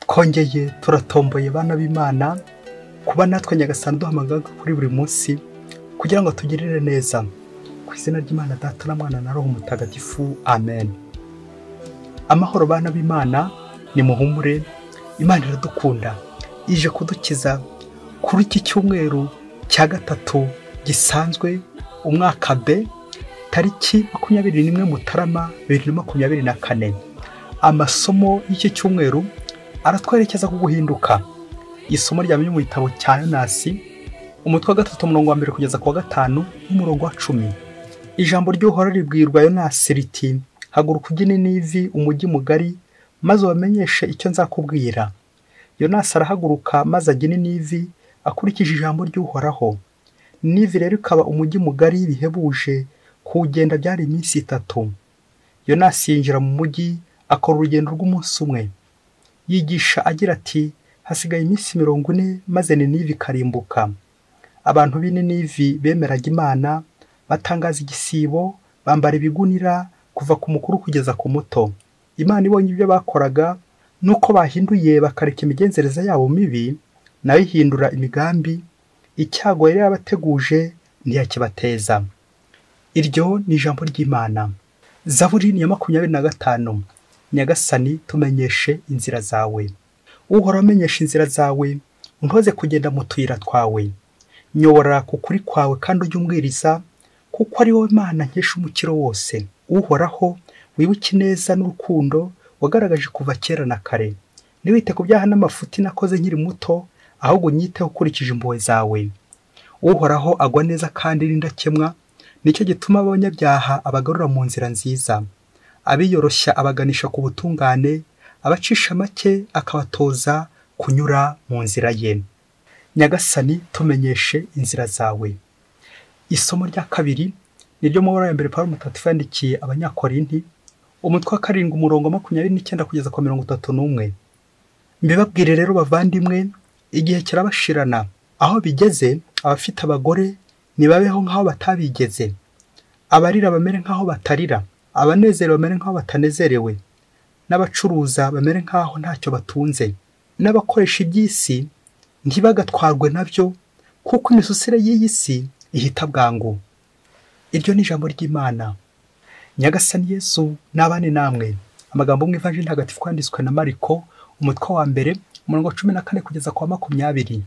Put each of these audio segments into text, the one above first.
twongeye turatomboye bana b'Imana kuba natwe nyagasani duhamagaga kuri buri munsi kugira ngo tugirire neza ku izina ry'Imana Data na Mwana na Roho Mutagatifu. Amen. Amahoro bana b'Imana, nimuhumure, Imana iradukunda, ije kudukiza kuri iki cyumweru cya gatatu gisanzwe umwaka B, tariki 21 Mutarama 2024. Amasomo y'iki cyumweru aratwerekeza ku guhinduka. Isomo ryamenye mu gitabo cya Yonasi, umutwe wa 3 umurongo wa 1 kugeza ku wa 5 n'umurongo wa 10. Ijambo ry'Uhoraho ribwirwa Yonasi riti, haguruka ujye Ninivi, umujyi mugari, maze ubamenyeshe icyo nzakubwira. Yonasi arahaguruka maze ajya Ninivi akurikije ijambo ry'Uhoraho. Ninivi rero ikaba umujyi mugari bihebuje, kuwugenda byari iminsi 3. Yonasi yinjira mu mujyi akora urugendo rw'umunsi umwe. Yigisha agira ati, hasigaye iminsi 40 maze Ninivi ikarimbuka. Abantu b'i Ninivi bemeraga Imana, batangaza igisibo, bambara ibigunira kuva ku mukuru kugeza ku muto. Imana ibonye ibyo bakoraga nuko bahinduye bakareka imigenzereze yabo mibi, nayo ihindura imigambi, icyago yari yabateguje ntiyakibateza. Iryo ni ijambo ry'Imana. Zaburi ni ya 25. Nyagasani tumenyeshe inzira zawe. Uhoraho amenyesha inzira zawe, untoze kugenda mu tuyira twawe. Nyobora ku kuri kwawe kandi ujye umbwiriza, kuko ari wowe Mana nkesha umukiro wose. Uhoraho wibuke neza n'urukundo wagaragaje kuva kera na kare. Ntiwite ku byaha n'amafuti nakoze nkiri muto, ahubwo unyiteho ukurikije impuhwe zawe. Uhoraho agwa neza kandi n'indakemwa, nicyo gituma abanyabyaha abagarura mu nzira nziza. Abiyoroshya abaganisha ku butungane, abacisha make akabatoza kunyura mu nzira ye. Nyagasani tumenyeshe inzira zawe. Isomo rya kabiri niryo mubara ya mbere Pawulo Mutagatifu yandikiye Abanyakorinti, umutwe wa 7 umurongo 29 kugeza ku 31. Mbibabwire rero bavandimwe, igihe kirabashirana, aho bigeze abafite abagore nibabeho nk'aho batabigeze, abarira bamere nk'aho batarira, abanezerewe bamere nk'aho batanezerewe, n'abacuruza bamere nk'aho ntacyo batunze, n'abakoresha iby'isi ntibagatwarwe nabyo, kuko imisusire y'iyi si ihita bwangu. Iryo ni ijambo ry'Imana. Nyagasani Yesu nabane namwe. Amagambo mu Ivanjili ntagatifu kwanditswe na Mariko, umutwe wa 1 umurongo 14 kugeza ku 20.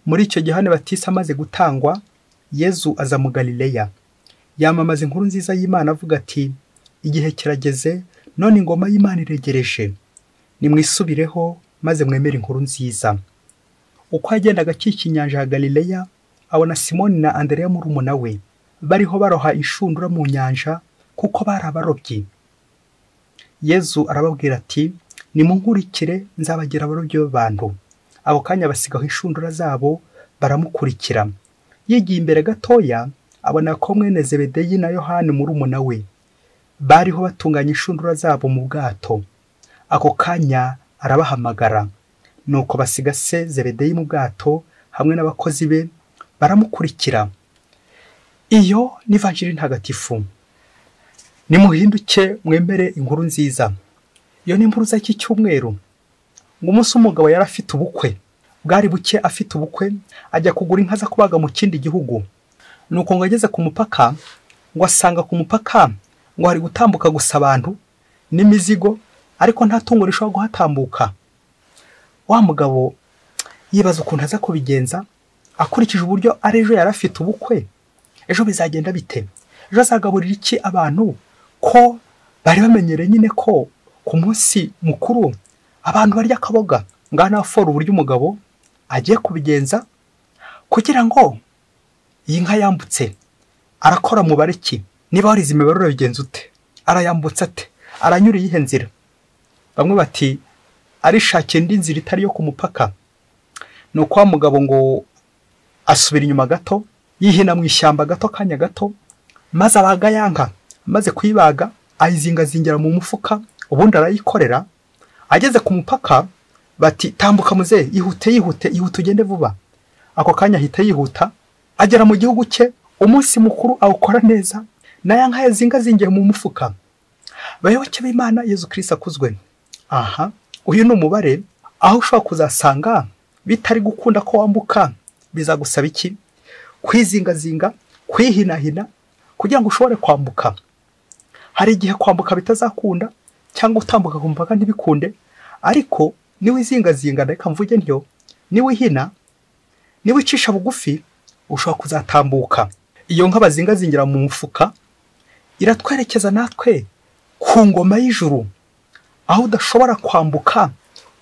Muri icyo gihe Yohana Batisa amaze gutangwa, Yesu aza mu Galileya. Yamamaza inkuru nziza y'Imana avuga ati, igihe kirageze, none ingoma y'Imana iregereje. Nimwisubireho maze mwemere inkuru nziza. Uko yagendaga akika inyanja ya Galileya, abona Simoni na Andereya murumuna we bariho baroha inshundura mu nyanja, kuko bari abarobyi. Yesu arababwira ati, nimunkurikire nzabagira abarobyi b'abantu. Ako kanya basigaho inshundura zabo baramukurikira. Yigiye imbere gatoya, abona ko mwene Zebedeyi na Yohana murumuna we bariho batunganya inshundura zabo mu bwato. Ako kanya arabahamagara, nuko basiga se Zebedeyi mu bwato hamwe n'abakozi be baramukurikira. Iyo ni Ivanjili ntagatifu. Nimuhinduke mwemere inkuru nziza. Iyo ni inkuru z'iki cyumweru. Ngo umunsi umugabo yari afite ubukwe, bwari buke afite ubukwe, ajya kugura inka za kubaga mu kindi gihugu. Nuko ngo ageze ku mupaka, ngo asanga ku mupaka ngo hari gutambuka gusa abantu n'imizigo, ariko nta tungo rishobora guhatambuka. Wa mugabo yibaza ukuntu aza kubigenza, akurikije uburyo ari ejo yari afite ubukwe. Ejo bizagenda bite? Ejo azagaburira iki abantu, ko bari bamenyereye nyine ko ku munsi mukuru abantu barya akaboga? Ngana afora uburyo umugabo agiye kubigenza kugira ngo iyi nka yambutse. Arakora mu bareki, niba warize imibarura bigenza ute? Arayambutse ate? Aranyura iyihe nzira? Bamwe bati arishakiye indi nzira itari yo ku mupaka. Nuko wa mugabo ngo asubira inyuma gato, yihina mu ishyamba gato kanya gato, maze abaga yanka. Maze kuyibaga ayizingazingira mu mufuka, ubundi arayikorera. Ageze ku mupaka bati, tambuka muze, yihute ugende vuba. Ako kanya ahita yihuta, agera mu gihugu cye, umunsi mukuru awukora neza, naya nka yazingazingiye mu mufuka. Bayoboke b'Imana, Yesu Kristo akuzwe. Aha uyu ni umubare aho ushobora kuzasanga bitari gukunda ko wambuka. Bizagusaba iki? Kwizingazinga, kwihinahina kugira ngo ushobore kwambuka. Hari igihe kwambuka bitazakunda cyangwa utambuka ku mupaka ntibikunde, ariko niwe izingazinga, reka mvuge ntyo, niwe ihina, niwe icisha bugufi, ushobora kuzatambuka. Iyo nka bazingazingira mu mufuka iratwerekeza natwe ku ngoma y'ijuru, aho udashobora kwambuka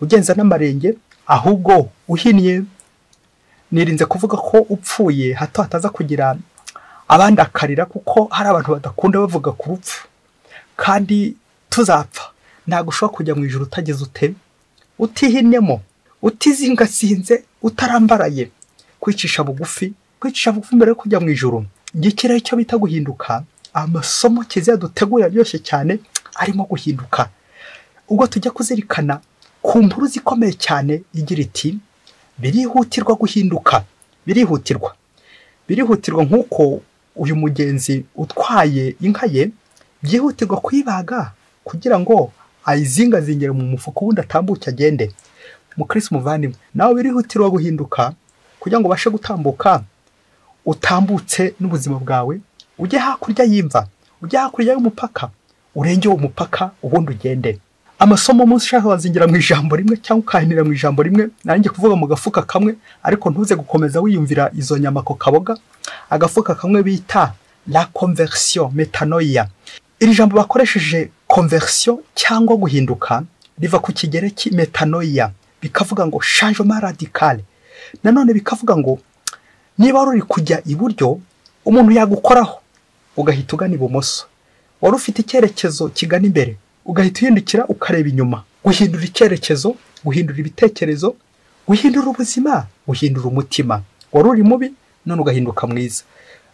ugenza n'amarenge, ahubwo uhinnye. Nirinze kuvuga ko upfuye hato hataza kugira abandi akarira, kuko hari abantu badakunda bavuga ku rupfu, kandi tuzapfa. Ntabwo ushobora kujya mu ijuru utageze ute, utihinnyemo, utizingazinze, utarambaraye. Kwicisha bugufi mbere yo kujya mu ijuru, ngikira icyo bita guhinduka. Amasomo Kiliziya dutegura byose cyane arimo guhinduka. Ubwo tujya kuzirikana ku nkuru zikomeye cyane igira iti birihutirwa guhinduka. Birihutirwa nk'uko uyu mugenzi utwaye inka ye byihutirwa kuyibaga kugira ngo ayizingazingire mu mufuka ubundi atambuke agende. Mukristo muvandimwe, nawe birihutirwa guhinduka kugira ngo ubashe gutambuka, utambutse n'ubuzima bwawe, ujye hakurya y'imva, ujye hakurya y'umupaka, urenge uwo mupaka ubundi ugende. Amasomo munsi ushaka wazingira mu ijambo rimwe cyangwa ukahinira mu ijambo rimwe, nanjye kuvuga mu gafuka kamwe, ariko ntuze gukomeza wiyumvira izo nyama ko kaboga. Agafuka kamwe bita la conversion, metanoia. Iri jambo bakoresheje conversion cyangwa guhinduka riva ku kigereki metanoia, bikavuga ngo changement radical. Nanone bikavuga ngo niba ruri kujya iburyo, umuntu yagukoraho ugahita ugana ibumoso. Wari ufite icyerekezo kigana imbere, ugahita uhindukira ukareba inyuma. Guhindura icyerekezo, guhindura ibitekerezo, guhindura ubuzima, guhindura umutima. Wari uri mubi none ugahinduka mwiza.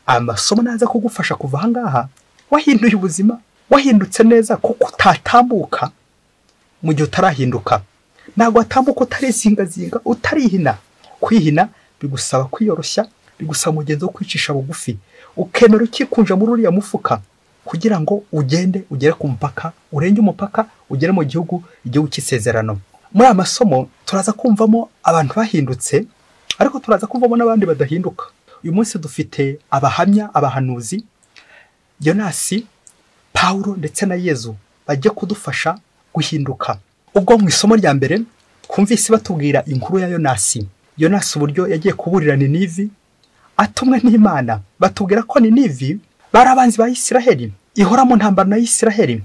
Amasomo naza kugufasha kuva aha ngaha wahinduye ubuzima, wahindutse neza, kuko utatambuka mu gihe utarahinduka. Ntabwo watambuka utarizingazinga, utarihina. Kwihina bigusaba kwiyoroshya, bigusaba umugenzo wo kwicisha bugufi, ukemera ukikunja muri uriya mufuka kugira ngo ugende ugere ku mupaka, urenge umupaka, ugere mu gihugu cy'isezerano. Muri aya masomo turaza kumvamo abantu bahindutse, ariko turaza kumvamo n'abandi badahinduka. Uyu munsi dufite abahamya, abahanuzi, Yonasi, Pawulo ndetse na Yezu bajye kudufasha guhinduka. Ubwo mu isomo rya mbere twumvise batubwira inkuru ya Yonasi uburyo yagiye kuburira Ninivi atumwe n'Imana. Batubwira ko Ninivi bari abanzi ba Isiraheli, ihora mu ntambara na Isiraheli.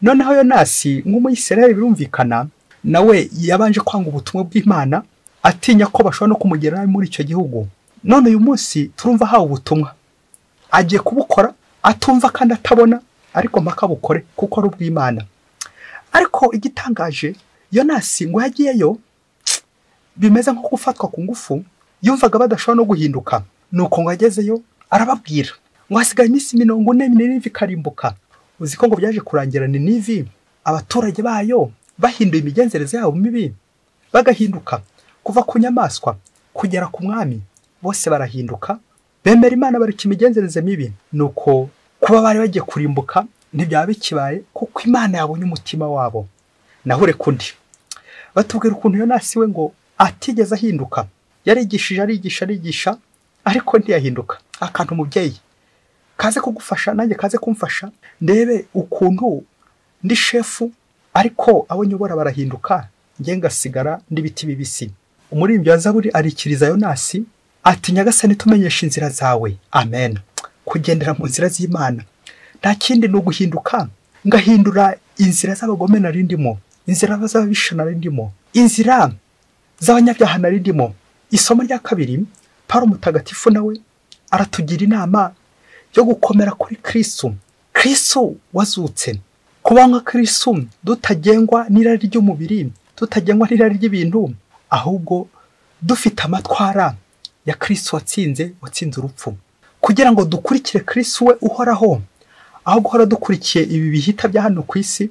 Noneho Yonasi nk'umuyisiraheli birumvikana, nawe yabanje kwanga ubutumwa bw'Imana, atinya ko bashobora no kumugera muri icyo gihugu. None uyu munsi turumva hawe ubutumwa, agiye kubukora, atumva kandi atabona, ariko mpaka bukore kuko ari ubw'Imana. Ariko igitangaje, Yonasi ngo yagiyeyo bimeze nko gufatwa ku ngufu, yumvaga badashobora no guhinduka. Nuko ngo agezeyo arababwira ngo hasigaye iminsi 40 Ninivi ikarimbuka. Uzi ko ngo byaje kurangira Ninivi abaturage bayo bahinduye imigenzereze yabo mibi, bagahinduka kuva ku nyamaswa kugera ku mwami, bose barahinduka, bemera Imana, bareka imigenzereze mibi. Nuko kuba bari bagiye kurimbuka ntibyaba bikibaye, kuko Imana yabonye umutima wabo. Naho rekundi batubwira ukuntu Yonasi we ngo atigeze ahinduka. Yarigishije arigisha, ariko ntiyahinduka. Akantu umubyeyi kaze kugufasha, nanjye kaze kumfasha, ndebe ukuntu ndi shefu ariko abo nyobora barahinduka, nge ngasigara ndibiti bibisi. Umuririmbyi wa Zaburi arikiriza Yonasi ati nyagasani tumenyesha inzira zawe. Amen. Kugendera mu nzira z'Imana nta kindi no guhinduka, ngahindura inzira z'abagome narindimo, inzira z'ababisha narindimo, inzira z'abanyabyaha narindimo. Isomo rya kabiri, Pawulo mutagatifu nawe aratugira inama yo gukomera kuri Kristo. Kristo wazutse, kuba nka Kristo dutagengwa n'irari ry'umubiri, tutagengwa n'irari ry'ibintu, ahubwo dufite amatwara ya Kristo watsinze urupfu, kugira ngo dukurikire Kristo we uhoraho, aho guhora dukurikiye ibi bihita bya hano ku isi,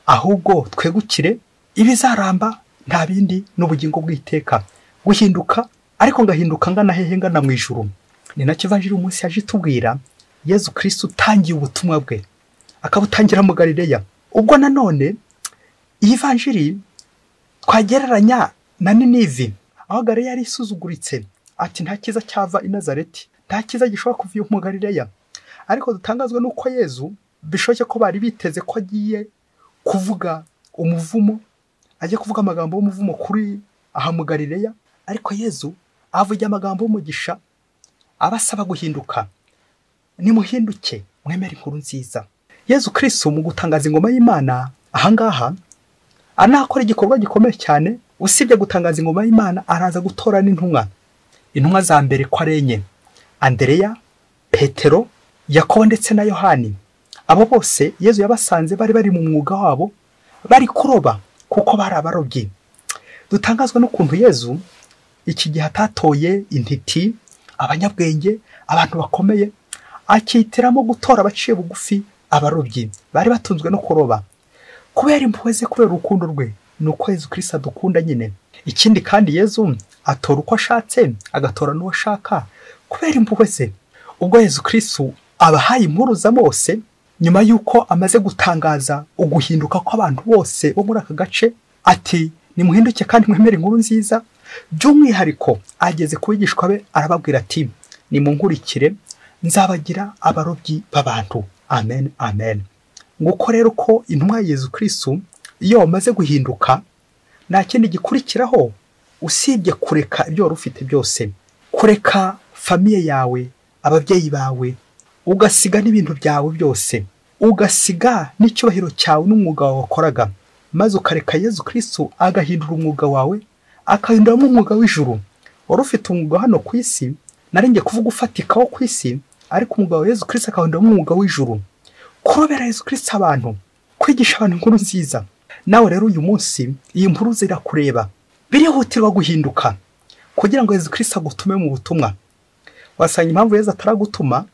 ahubwo twegukire ibizaramba, nta bindi n'ubugingo bw'iteka. Guhinduka, ariko ngahinduka ngana hehe? Ngana mu ijuru. Ni nacyo Evanjiri umunsi yaje tubwira. Yezu Kristo utangiye ubutumwa bwe akabutangira mu Galileya. Ubwo nanone iyi Evanjiri twagereranya na Ninivi aho Galileya yari isuzuguritse ati nta kiza cyava i Nazareti, nta kiza gishobora kuva mu Galileya. Ariko dutangazwa nuko Yezu bishoboke ko bari biteze ko agiye kuvuga umuvumo, agiye kuvuga amagambo y'umuvumo kuri aha mu Galileya, ariko Yezu avuga amagambo y'umugisha abasaba guhinduka. Nimuhinduke, mwemere inkuru nziza. Yezu Kristo mu gutangaza ingoma y'Imana ahangaha anakora igikorwa gikomeye cyane. Usibye gutangaza ingoma y'Imana, araza gutora n'intumwa. Intumwa za mbere ko ari enye: Andereya, Petero, Yakobo ndetse na Yohani. Abo bose Yezu yabasanze bari mu mwuga wabo, bari kuroba kuko bari abarobyi. Dutangazwa n'ukuntu Yezu iki gihe atatoye intiti, abanyabwenge, abantu bakomeye, akitiramo gutora abaciye bugufi, abarobyi bari batunzwe no kuroba. Kubera impuhwe ze, kubera urukundo rwe, nuko Yezu Kristo adukunda nyine. Ikindi kandi Yezu atora uko ashatse, agatora n'uwo ashaka kubera impuhwe ze. Ubwo Yezu Kristo abahaye impuruza Mose, nyuma yuko amaze gutangaza uguhinduka kw'abantu bose bo muri aka gace, ati nimuhinduke kandi mwemere inkuru nziza, by'umwihariko ageze ku bigishwa be arababwira ati nimunkurikire, nzabagira abarobyi b'abantu. Amen, amen. Nguko rero ko intumwa ya Yezu Kristo iyo wamaze guhinduka, nta kindi gikurikiraho usibye kureka ibyo wari ufite byose, kureka famiye yawe, ababyeyi bawe, ugasiga n'ibintu byawe byose, ugasiga n'icyubahiro cyawe n'umwuga wawe wakoraga, maze ukareka Yezu Kristo agahindura umwuga wawe, akahinduramo umwuga w'ijuru. Wari ufite umwuga hano ku isi, narinjye kuvuga ufatika wo ku isi, ariko umwuga wa Yezu Kristo akahinduramo umwuga w'ijuru, kurobera Yezu Kristo abantu, kwigisha abantu inkuru nziza. Nawe rero uyu munsi iyi nkuru zirakureba, birihutirwa guhinduka kugira ngo Yezu Kristo agutume mu butumwa. Wasanga impamvu Yezu ataragutuma,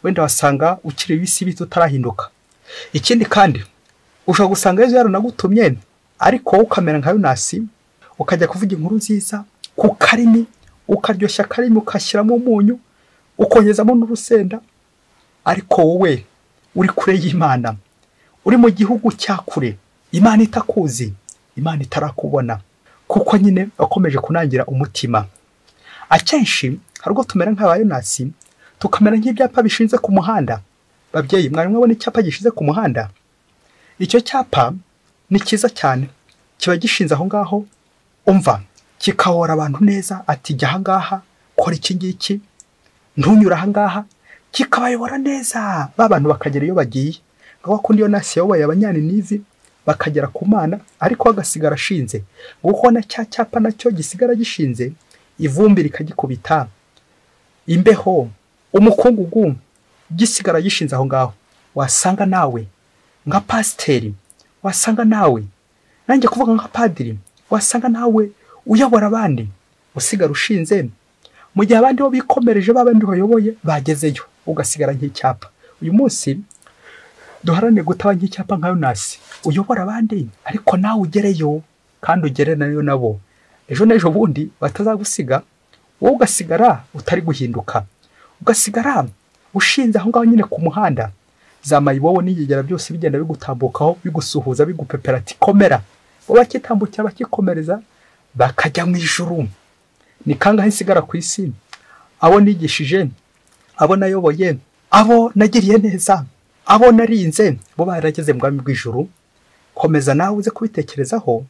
wenda wasanga ukiri ibisi bito utarahinduka. Ikindi kandi ushobora gusanga Yezu yaranagutumye, ariko wowe ukamera nka Yonasi, ukajya kuvuga inkuru nziza ku karimi, ukaryoshya karimi, ukashyiramo umunyu, ukongezamo n'urusenda, ariko wowe uri kure y'Imana, uri mu gihugu cya kure, Imana itakuzi, Imana itarakubona, kuko nyine wakomeje kunangira umutima. Akenshi hari ubwo tumera nk'aba Yonasi, tukamera nk'ibyapa bishinze ku muhanda. Babyeyi, mwari mwabona icyapa gishinze ku muhanda? Icyo cyapa ni cyiza cyane, kiba gishinze aho ngaho, umva, kikahora abantu neza, ati jya aha ngaha, kora iki ngiki, ntunyura aha ngaha, kikabayobora neza, ba bantu bakagera iyo bagiye. Ngaho kundi Yonasi yayoboye abanyaninivi bakagera ku Mana, ariko agasigara ashinze. Nguko na cya cyapa nacyo gisigara gishinze, ivumbi rikagikubita, imbeho, umukungugu, gisigara gishinze aho ngaho. Wasanga nawe nka pasiteri, wasanga nawe nanjye kuvuga nka padiri, wasanga nawe uyobora abandi, usigara ushinze, mu gihe abandi bo bikomereje, babandi bayoboye bagezeyo, ugasigara nk'icyapa. Uyu munsi duharane gutaba nk'icyapa nka Yonasi, uyobora abandi ariko nawe ugereyo, kandi ugere nayo nabo. Ejo n'ejo bundi batazagusiga, wowe ugasigara utari guhinduka, ugasigara ushinze aho ngaho nyine ku muhanda. Za mayibobo n'igigera byose bigenda bigutambukaho, bigusuhuza, bigupepera ati komera. Bo bakitambukira, bakikomereza, bakajya mu ijuru. Ni kangahe nsigara ku isi, abo nigishije, abo nayoboye, abo nagiriye neza, abo narinze, bo barageze mu bwami bw'ijuru. Komeza nawe uze kubitekerezaho.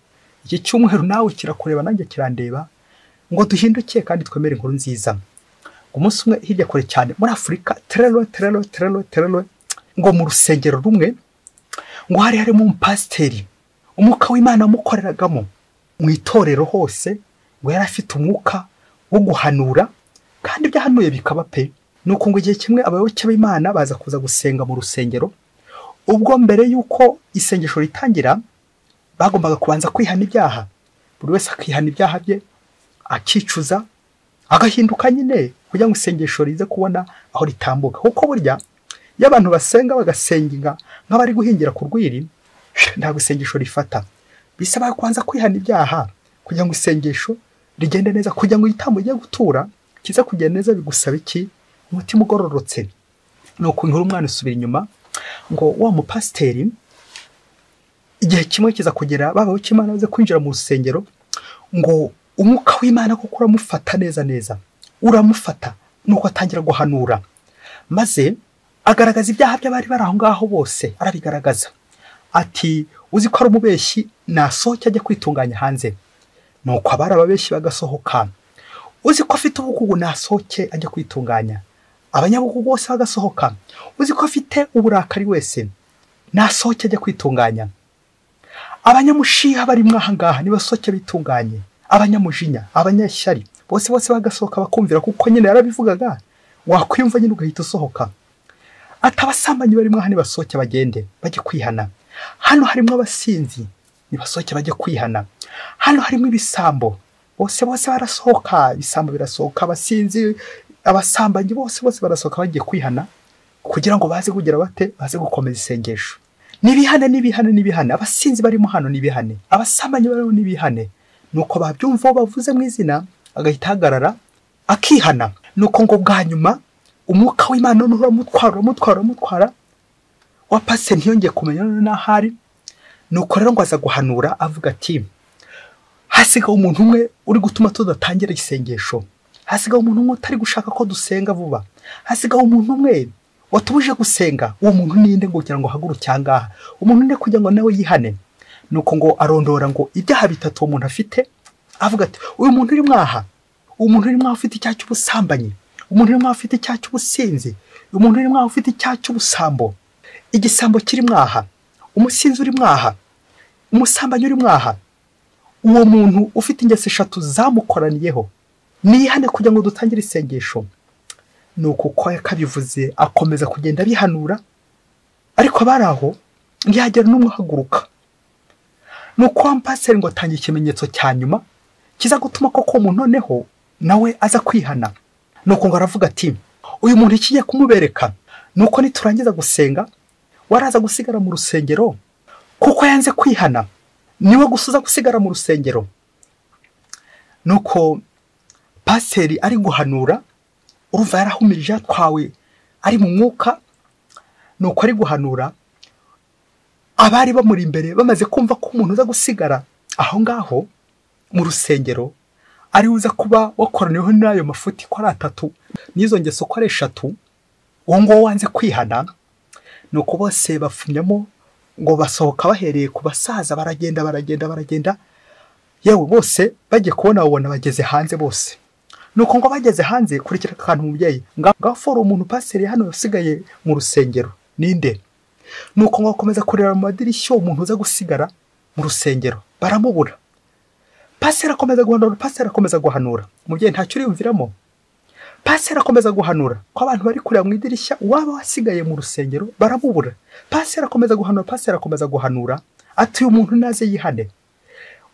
Iki cyumweru nawe kirakureba, nanjye kirandeba, ngo duhinduke kandi twemere inkuru nziza. Umunsi umwe hirya kure cyane muri Afurika, terero, ngo mu rusengero rumwe, ngo hari harimo umupasiteri, umwuka w'Imana wamukoreragamo. Mu itorero hose ngo yari afite umwuka wo guhanura, kandi ibyahanuye bikaba pe. Nuko ngo igihe kimwe abayoboke b'Imana baza kuza gusenga mu rusengero. Ubwo mbere yuko isengesho ritangira, bagombaga kubanza kwihana ibyaha. Buri wese akihana ibyaha bye, akicuza, agahinduka nyine, kugira ngo isengesho rize kubona aho ritambuka. Kuko burya iyo abantu basenga bagasenga nk'abari guhingira ku rwiri, ntabwo isengesho rifata. Bisaba kubanza kwihana ibyaha kugira ngo isengesho rigende neza, kugira ngo igitambo ugiye gutura kiza kugenda neza. Bigusaba iki? Umutima ugororotse. Nuko inkuru umwana usubira inyuma, ngo wa mupasiteri igihe kimwe kiza kugera babayoboke b'Imana baze kwinjira mu rusengero ngo umwuka w'Imana kuko uramufata neza neza, uramufata nuko atangira guhanura, maze agaragaza ibyaha by'abari bari aho ngaho bose, arabigaragaza ati uzi ko ari umubeshyi nasohoke ajya kwitunganya hanze. Nuko abari ababeshyi bagasohoka. Uzi ko afite ubugugu nasohoke ajya kwitunganya. Abanyabugugu bose bagasohoka. Uzi ko afite uburakari wese nasohoke ajya kwitunganya. Abanyamushiha bari mwaha ngaha nibasohoke bitunganye. Abanyamujinya, abanyashyari bose bagasohoka bakumvira, kuko nyine yarabivugaga, wakwiyumva nyine ugahita usohoka. Atabasambanyi bari mwaha nibasohoke bagende bajye kwihana. Hano harimo abasinzi nibasohoke bajye kwihana. Hano harimo ibisambo bose barasohoka, ibisambo birasohoka, abasinzi, abasambanyi bose barasohoka bagiye kwihana, kugira ngo baze kugira bate, baze gukomeza isengesho. Nibihane, abasinzi barimo hano nibihane, abasambanyi barimo nibihane. Nuko babyumva bavuze mu izina, agahita hagarara akihana. Nuko ngo bwa nyuma umwuka w'Imana uramutwara wa pasiteri ntiyongeye kumenya n'ahari. Nuko rero ngo aza guhanura avuga ati hasigaye umuntu umwe uri gutuma tudatangira isengesho, hasigaye umuntu umwe utari gushaka ko dusenga vuba, hasigaye umuntu umwe watubuje gusenga. Uwo muntu ninde ngo kugira ngo haguruke ahangaha, umuntu ninde kugira ngo nawe yihane? Nuko ngo arondora ngo ibyaha bitatu uwo muntu afite, avuga ati uyu muntu uri mwaha, umuntu uri mwaha ufite icyaha cy'ubusambanyi, umuntu uri mwaha ufite icyaha cy'ubusinzi, umuntu uri mwaha ufite icyaha cy'ubusambo, igisambo kiri mwaha, umusinzi uri mwaha, umusambanyi uri mwaha. Uwo muntu ufite ingeso eshatu zamukoraniyeho niyihane kugira ngo dutangire isengesho. Nuko uko yakabivuze akomeza kugenda bihanura, ariko baraho ntiyagera n'umwe ahaguruka. Nuko pasiteri ngo atangira ikimenyetso cya nyuma kiza gutuma koko umuntu noneho nawe aza kwihana. Nuko ngo aravuga ati uyu muntu ikigiye kumubereka nuko niturangiza gusenga waraza gusigara mu rusengero, kuko yanze kwihana niwe gusuza gusigara mu rusengero. Nuko pasiteri ari guhanura, urumva yarahumirije atwawe ari mu mwuka. Nuko ari guhanura, abari bamuri imbere bamaze kumva ko umuntu uza gusigara aho ngaho mu rusengero ari uza kuba wakoraniyeho n'ayo mafuti ko ari atatu n'izo ngeso ko ari eshatu, uwo ngo wanze kwihana. Nuko bose bafumyamo ngo basohoka bahereye ku basaza, baragenda yewe bose bagiye kubona babona bageze hanze bose. Nuko ngo bageze hanze, kurikira akantu umubyeyi ngafora umuntu pasiteri hano yasigaye mu rusengero ninde. Nuko ngo bakomeza kureba mu madirishya umuntu uza gusigara mu rusengero, baramubura. Pasiteri akomeza guhanura, umubyeyi ntacyo uriyumviramo. Pasiteri akomeza guhanura ko abantu bari kureba mu idirishya waba wasigaye mu rusengero, baramubura. Pasiteri akomeza guhanura ati uyu muntu naze yihane.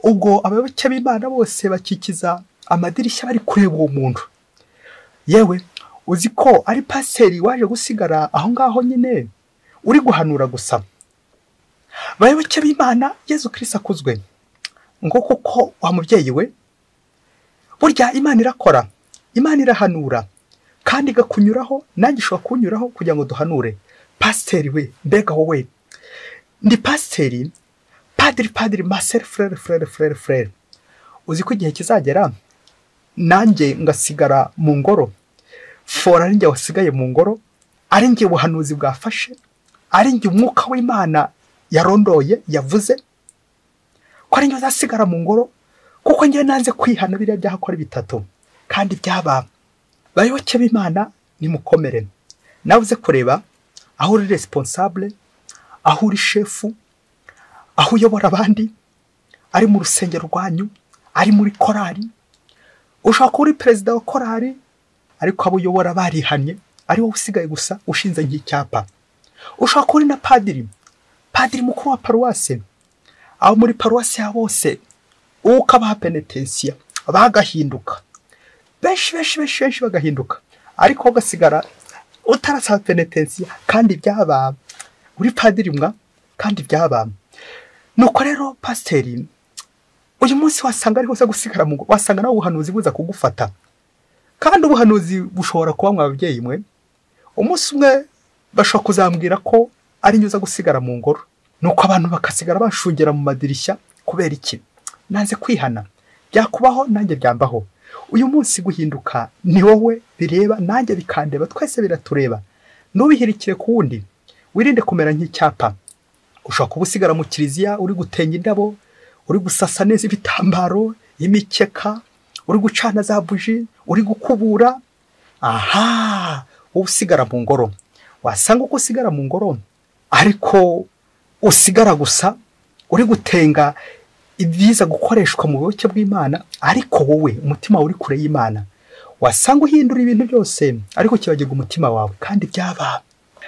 Ubwo abayoboke b'Imana bose bakikiza amadirishya bari kureba uwo muntu. Yewe uzi ko ari pasiteri waje gusigara aho ngaho nyine uri guhanura gusa. Abayoboke b'Imana, Yesu Kristo akuzwe. Ngo kuko wa mubyeyi we, burya Imana irakora, Imana irahanura, kandi igakunyuraho, nanjye ishobora kunyuraho kugira ngo duhanure. Pasiteri we, mbega wowe ndi pasiteri, padiri maseri frere. Uzi ko igihe kizagera nanjye ngasigara mu ngoro, fora ari njye wasigaye mu ngoro, ari njye ubuhanuzi bwafashe, ari njye umwuka w'Imana yarondoye yavuze ko ari njye uzasigara mu ngoro, kuko njye nanze kwihana biriya byaha ko ari bitatu kandi byaba. Bayoboke b'Imana nimukomere, nawe uze kureba aho uri responsable, aho uri shefu, aho uyobora abandi, ari mu rusengero rwanyu, ari muri korari, ushaka kuba uri perezida wa korari ariko abo uyobora barihanye, ari wowe usigaye gusa ushinze nk'icyapa. Ushaka kuba uri na padiri mukuru wa paruwase, aho muri paruwase ya bose ukabaha penetensiya bagahinduka, benshi bagahinduka, ariko ugasigara utarasaba penetensiya kandi byaba uri padiri mwa kandi byaba. Nuko rero pasiteri uyu munsi wasanga ari hose gusigara mu ngo, wasanga nawe ubuhanuzi buza kugufata, kandi ubuhanuzi bushobora kuba mwababyeyi mwe umunsi umwe bashobora kuzambwira ko ari nyuza gusigara mu ngoro nuko abantu bakasigara bashungera mu madirishya. Kubera iki? Nanze kwihana. Byakubaho nanjye byambaho. Uyu munsi guhinduka ni wowe bireba, nanjye bikandeba, twese biratureba. Nubihirikire ku wundi, wirinde kumera nk'icyapa. Ushaka kubusigara mu kiliziya uri gutenga indabo, uri gusasa neza ibitambaro, imikeka, uri gucana za buji, uri gukubura. Aha, usigara mu ngoro. Wasanga uko usigara mu ngoro, ariko usigara gusa uri gutenga ibyiza gukoreshwa mu buyoboke bw'Imana, ariko wowe umutima uri kure y'Imana. Wasanga uhindura ibintu byose, ariko kibagirwa umutima wawe. Kandi byaba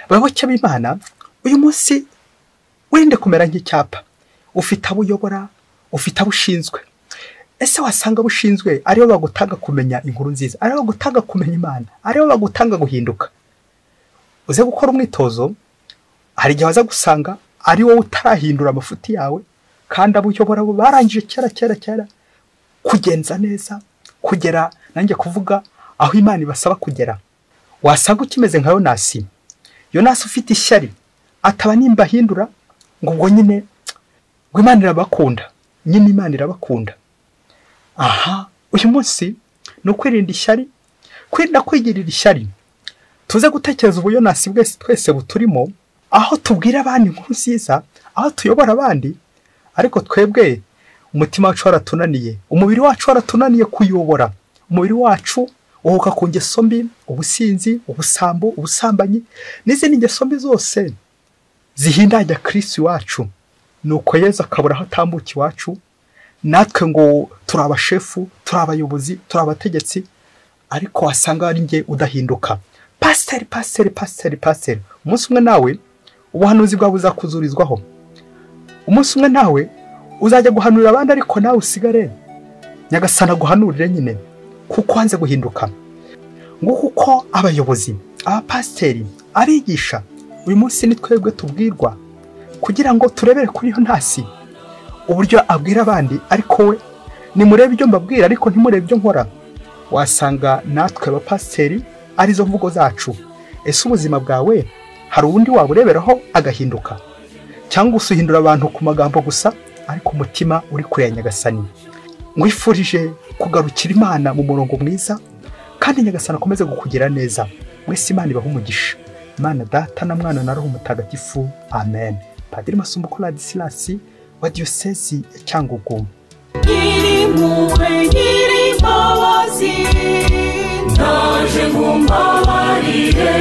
bayoboke b'Imana, uyu munsi wirinde kumera nk'icyapa. Ufite abo uyobora, ufite abo ushinzwe. Ese wasanga bushinzwe aribo bagutanga kumenya inkuru nziza, aribo bagutanga kumenya Imana, aribo bagutanga guhinduka. Uze gukora umwitozo, hari igihe waza gusanga ari wowe utarahindura amafuti yawe, kandi abo uyobora bo barangije kera kugenza neza, kugera nanjye kuvuga aho Imana ibasaba kugera. Wasanga ukimeze nka Yonasi. Yonasi ufite ishyari, ataba nimba Hindura ngo ubwo nyine ngo Imana irabakunda, nyine Imana irabakunda. Aha, uyu munsi no kwirinda ishyari, kwirinda kwigirira ishyari. Tuze gutekereza ubu Yonasi bwese twese buturimo, aho tubwira abandi inkuru nziza, aho tuyobora abandi, ariko twebwe umutima wacu waratunaniye, umubiri wacu waratunaniye kuyobora. Umubiri wacu uhuka ku ngeso mbi, ubusinzi, ubusambo, ubusambanyi, n'izindi ngeso mbi zose zihindanya Kristo wacu. Nuko Yesu akabura aho atambuka iwacu, natwe ngo turi abashefu, turi abayobozi, turi abategetsi, ariko wasanga ari nge udahinduka. Pasiteri, umunsi umwe nawe ubuhanuzi bwawe buzakuzurizwaho. Umunsi umwe nawe uzajya guhanurira abandi, ariko nawe usigare Nyagasana guhanurire nyine, kuko wanze guhinduka. Nguko uko abayobozi, abapasiteri, abigisha, uyu munsi ni twebwe tubwirwa, kugira ngo turebere kuri Yonasi uburyo abwira abandi, ariko we nimurebe ibyo mbabwira, ariko ntimurebe ibyo nkora. Wasanga natwe abapasiteri arizo mvugo zacu. Ese ubuzima bwawe hari ubundi wabureberaho agahinduka, cyangwa usuhindura abantu ku magambo gusa, ariko umutima uri kure ya Nyagasani? Mwifurije kugarukira Imana mu murongo mwiza, kandi Nyagasani akomeze kukugira neza. Mwese Imana ibahe umugisha. Imana Data na Mwana na Roho Mutagatifu. Amen. Padiri Masumbuko Ladislas wa Diocese ya Cyangugu. Naje ngumbabarire